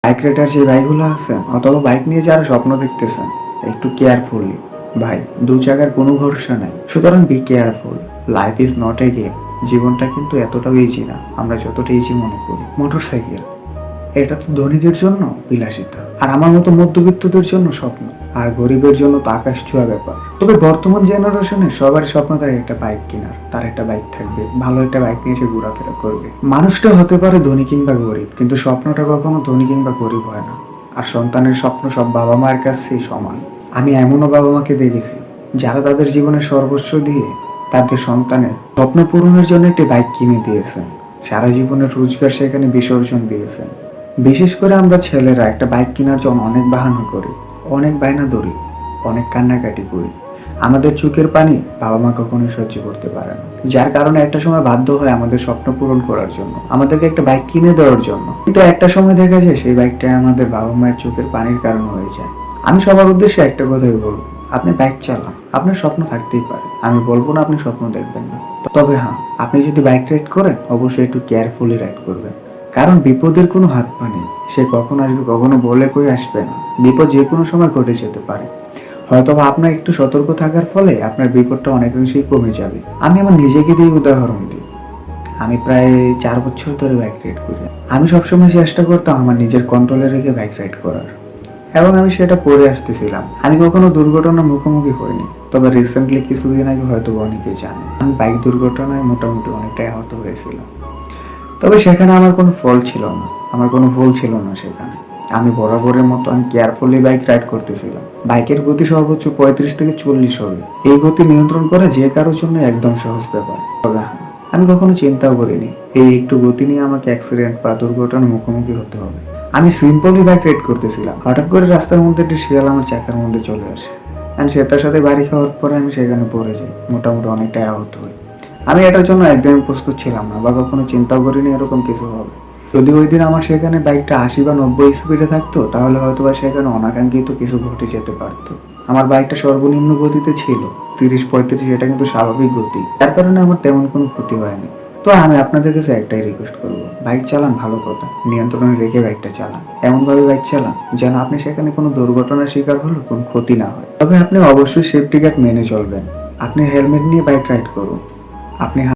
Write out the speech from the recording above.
Bike rider যে ভাইগুলো আছেন অথবা বাইক নিয়ে যারা স্বপ্ন দেখতেছেন, একটু কেয়ারফুলি ভাই, দু জায়গার কোনো ভরসা নাই। সুতরাং be careful. Life is not a game. জীবনটা কিন্তু এতটাও ইজি না আমরা যতটা ইজি মনে করি। মোটরসাইকেল, এটা তো ধনীদের জন্য বিলাসিতা, আর আমার মতো মধ্যবিত্তদের জন্য স্বপ্ন, আর গরিবের জন্য তো আকাশ ছোঁয়া ব্যাপার। তবে বর্তমান জেনারেশনে সবার স্বপ্ন থাকে একটা বাইক কেনার, তার একটা বাইক থাকবে, ভালো একটা বাইক নিয়ে সে ঘোরাফেরা করবে। মানুষটা হতে পারে ধনী কিংবা গরিব, কিন্তু স্বপ্নটা কখনো ধনী কিংবা গরিব হয় না। আর সন্তানের স্বপ্ন সব বাবা মায়ের কাছেই সমান। আমি এমনও বাবা মাকে দেখেছি যারা তাদের জীবনের সর্বস্ব দিয়ে তাদের সন্তানের স্বপ্ন পূরণের জন্য একটি বাইক কিনে দিয়েছেন, সারা জীবনের রোজগার সেখানে বিসর্জন দিয়েছেন। বিশেষ করে আমরা ছেলেরা একটা বাইক কেনার জন্য অনেক বাহানা করি, অনেক বায়না ধরি, অনেক কান্নাকাটি করি। আমাদের চোখের পানি বাবা মা কখনোই সহ্য করতে পারে না, যার কারণে একটা সময় বাধ্য হয় আমাদের স্বপ্ন পূরণ করার জন্য, আমাদেরকে একটা বাইক কিনে দেওয়ার জন্য। কিন্তু একটা সময় দেখা যায় সেই বাইকটা আমাদের বাবা মায়ের চোখের পানির কারণ হয়ে যায়। আমি সবার উদ্দেশ্যে একটা কথাই বলবো, আপনি বাইক চালান, আপনার স্বপ্ন থাকতেই পারে, আমি বলবো না আপনি স্বপ্ন দেখবেন না। তবে হ্যাঁ, আপনি যদি বাইক রাইড করেন অবশ্যই একটু কেয়ারফুলি রাইড করবেন, কারণ বিপদের কোনো হাত পা নেই। সে কখন আসবে কখনো বলে কই আসবে না। বিপদ যে কোনো সময় ঘটে যেতে পারে। হয়তো আপনার একটু সতর্ক থাকার ফলে আপনার বিপদটা অনেকাংশেই কমে যাবে। আমি আমার নিজেকে দিয়ে উদাহরণ দিই। আমি প্রায় 4 বছর ধরে বাইক রাইড করি। আমি সবসময় চেষ্টা করতাম আমার নিজের কন্ট্রোলে রেখে বাইক রাইড করার, এবং আমি সেটা করে আসতেছিলাম। আমি কখনো দুর্ঘটনার মুখোমুখি হইনি, তবে রিসেন্টলি কিছুদিন আগে হয়তো অনেকে জানে আমি বাইক দুর্ঘটনায় মোটামুটি অনেকটাই আহত হয়েছিলাম। তবে সেখানে আমার কোনো ফল্ট ছিল না, আমার কোনো ভুল ছিল না সেখানে। আমি বরাবরের মতো আমি কেয়ারফুলি বাইক রাইড করতেছিলাম। বাইকের গতি সর্বোচ্চ 35 থেকে 40 হবে। এই গতি নিয়ন্ত্রণ করা যে কারোর জন্য একদম সহজ ব্যাপার। তবে হ্যাঁ, আমি কখনো চিন্তাও করিনি এই একটু গতি নিয়ে আমাকে অ্যাক্সিডেন্ট বা দুর্ঘটনার মুখোমুখি হতে হবে। আমি সিম্পলি বাইক রাইড করতেছিলাম, হঠাৎ করে রাস্তার মধ্যে একটি শিয়াল আমার চাকার মধ্যে চলে আসে। অ্যান্ড সেটার সাথে বাড়ি খাওয়ার পরে আমি সেখানে পড়ে যাই, মোটামুটি অনেকটাই আহত হই। আমি এটার জন্য একদমই প্রস্তুত ছিলাম না বা কখনো চিন্তাও করিনি এরকম কিছু হবে। যদি ওই দিন আমার সেখানে বাইকটা 80 বা 90 স্পিডে থাকতো তাহলে হয়তো বা সেখানে অনাকাঙ্ক্ষিত কিছু ঘটে যেতে পারতো। আমার বাইকটা সর্বনিম্ন গতিতে ছিল 30-35, এটা কিন্তু স্বাভাবিক গতি, যার কারণে আমার তেমন কোনো ক্ষতি হয়নি। তো আমি আপনাদের কাছে একটাই রিকোয়েস্ট করবো, বাইক চালান ভালো কথা, নিয়ন্ত্রণে রেখে বাইকটা চালান। এমনভাবে বাইক চালান যেন আপনি সেখানে কোনো দুর্ঘটনার শিকার হলে কোনো ক্ষতি না হয়। তবে আপনি অবশ্যই সেফটি গার্ড মেনে চলবেন। আপনি হেলমেট নিয়ে বাইক রাইড করুন। আপনি